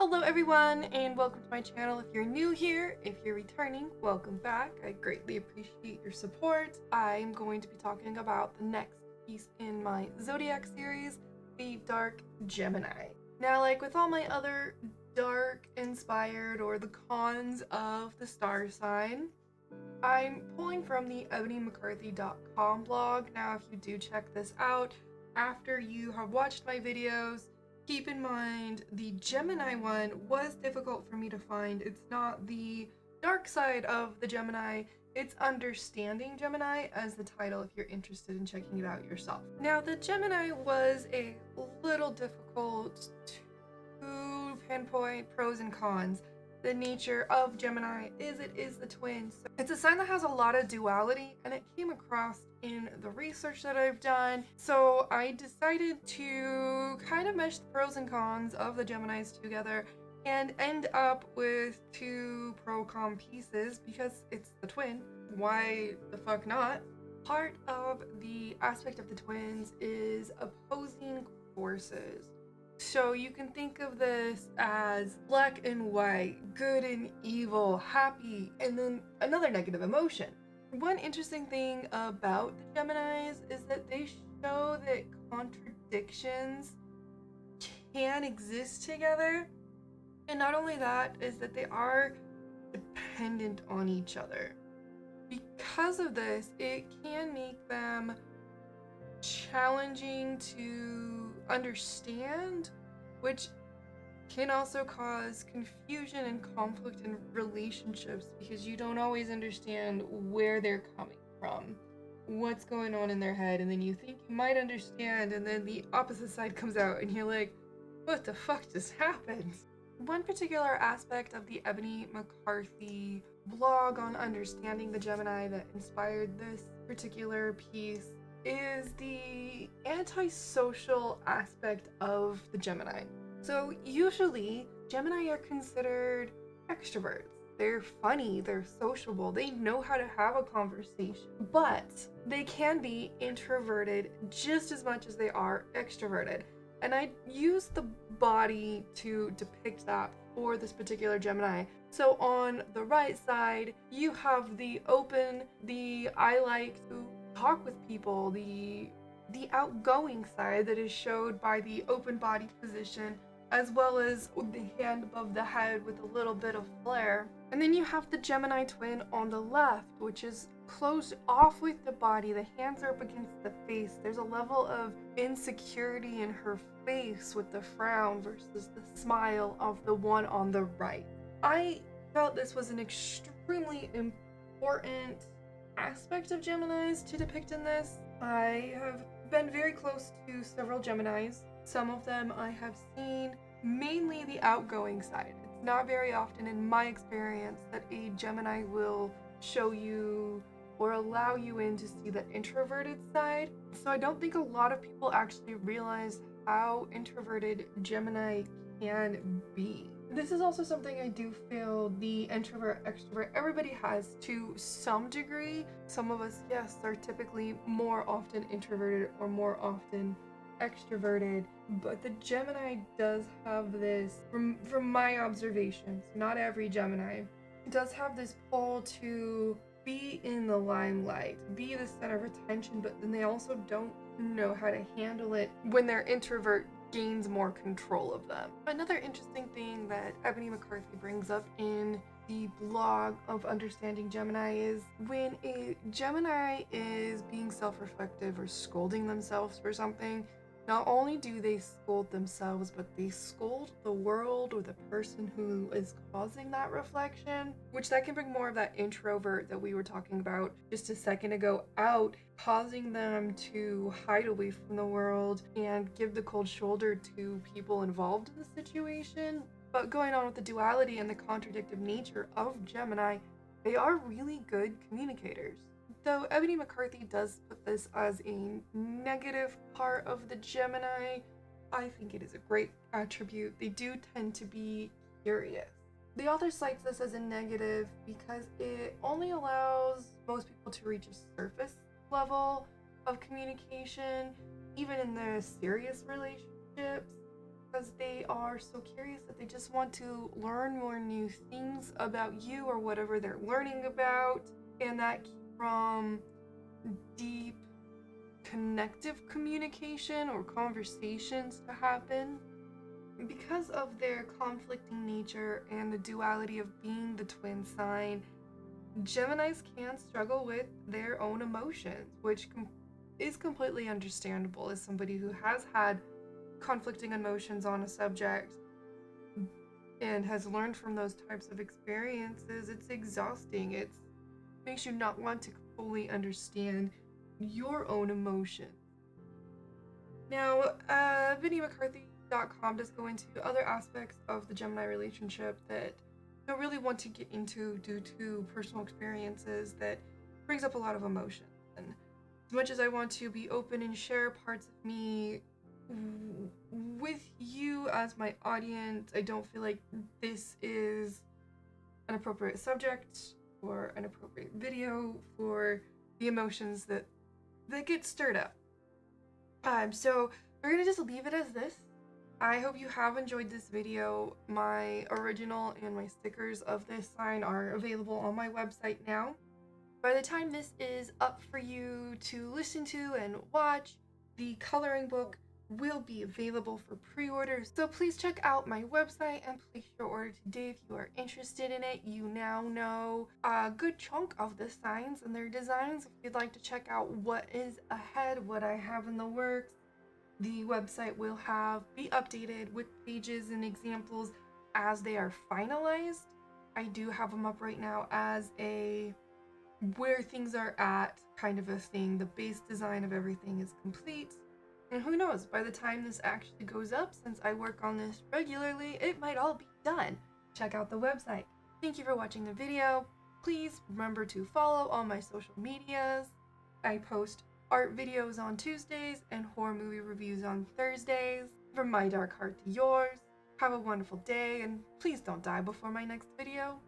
Hello everyone and welcome to my channel. If you're new here, if you're returning, welcome back. I greatly appreciate your support. I'm going to be talking about the next piece in my Zodiac series, the Dark Gemini. Now, like with all my other dark inspired or the cons of the star sign, I'm pulling from the ebonymccarthy.com blog. Now, if you do check this out after you have watched my videos, keep in mind the Gemini one was difficult for me to find. It's not the dark side of the Gemini, it's Understanding Gemini as the title if you're interested in checking it out yourself. Now, the Gemini was a little difficult to pinpoint pros and cons. The nature of Gemini is it is the twin. So it's a sign that has a lot of duality, and it came across in the research that I've done. So I decided to kind of mesh the pros and cons of the Geminis together and end up with two pro-con pieces because it's the twin. Why the fuck not? Part of the aspect of the twins is opposing forces. So you can think of this as black and white, good and evil, happy, and then another negative emotion. One interesting thing about the Geminis is that they show that contradictions can exist together. And not only that, is that they are dependent on each other. Because of this, it can make them challenging to understand, which can also cause confusion and conflict in relationships because you don't always understand where they're coming from, what's going on in their head, and then you think you might understand, and then the opposite side comes out and you're like, what the fuck just happened? One particular aspect of the Ebony McCarthy blog on understanding the Gemini that inspired this particular piece is the antisocial aspect of the Gemini. So usually Gemini are considered extroverts. They're funny, they're sociable, they know how to have a conversation, but they can be introverted just as much as they are extroverted. And I use the body to depict that for this particular Gemini. So on the right side, you have the open, the I like to talk with people, the outgoing side that is showed by the open body position, as well as the hand above the head with a little bit of flair. And then you have the Gemini twin on the left, which is closed off with the body. The hands are up against the face. There's a level of insecurity in her face with the frown versus the smile of the one on the right. I felt this was an extremely important aspect of Geminis to depict in this. I have been very close to several Geminis. Some of them I have seen mainly the outgoing side. It's not very often in my experience that a Gemini will show you or allow you in to see the introverted side. So I don't think a lot of people actually realize how introverted Gemini can be. This is also something I do feel the introvert, extrovert, everybody has to some degree. Some of us, yes, are typically more often introverted or more often extroverted, but the Gemini does have this, from my observations, not every Gemini, does have this pull to be in the limelight, be the center of attention, but then they also don't know how to handle it when their introvert gains more control of them. Another interesting thing that Ebony McCarthy brings up in the blog of Understanding Gemini is when a Gemini is being self-reflective or scolding themselves for something, not only do they scold themselves, but they scold the world or the person who is causing that reflection, which that can bring more of that introvert that we were talking about just a second ago out, causing them to hide away from the world and give the cold shoulder to people involved in the situation. But going on with the duality and the contradictive nature of Gemini, they are really good communicators. Though Ebony McCarthy does put this as a negative part of the Gemini, I think it is a great attribute. They do tend to be curious. The author cites this as a negative because it only allows most people to reach a surface level of communication, even in their serious relationships. because they are so curious that they just want to learn more new things about you or whatever they're learning about, and that from deep connective communication or conversations to happen. Because of their conflicting nature and the duality of being the twin sign, Geminis can struggle with their own emotions, which is completely understandable as somebody who has had conflicting emotions on a subject and has learned from those types of experiences. It's exhausting. It makes you not want to fully understand your own emotions. Now, VinnieMcCarthy.com does go into other aspects of the Gemini relationship that I don't really want to get into due to personal experiences that brings up a lot of emotion. And as much as I want to be open and share parts of me with you as my audience, I don't feel like this is an appropriate subject or an appropriate video for the emotions that get stirred up. So we're gonna just leave it as this. I hope you have enjoyed this video. My original and my stickers of this sign are available on my website now. By the time this is up for you to listen to and watch, the coloring book will be available for pre-order. So please check out my website and place your order today if you are interested in it. You now know a good chunk of the signs and their designs. If you'd like to check out what is ahead, what I have in the works, the website will be updated with pages and examples as they are finalized. I do have them up right now as a where things are at kind of a thing. The base design of everything is complete. And who knows, by the time this actually goes up, since I work on this regularly, it might all be done. Check out the website. Thank you for watching the video. Please remember to follow all my social medias. I post art videos on Tuesdays and horror movie reviews on Thursdays. From my dark heart to yours, have a wonderful day, and please don't die before my next video.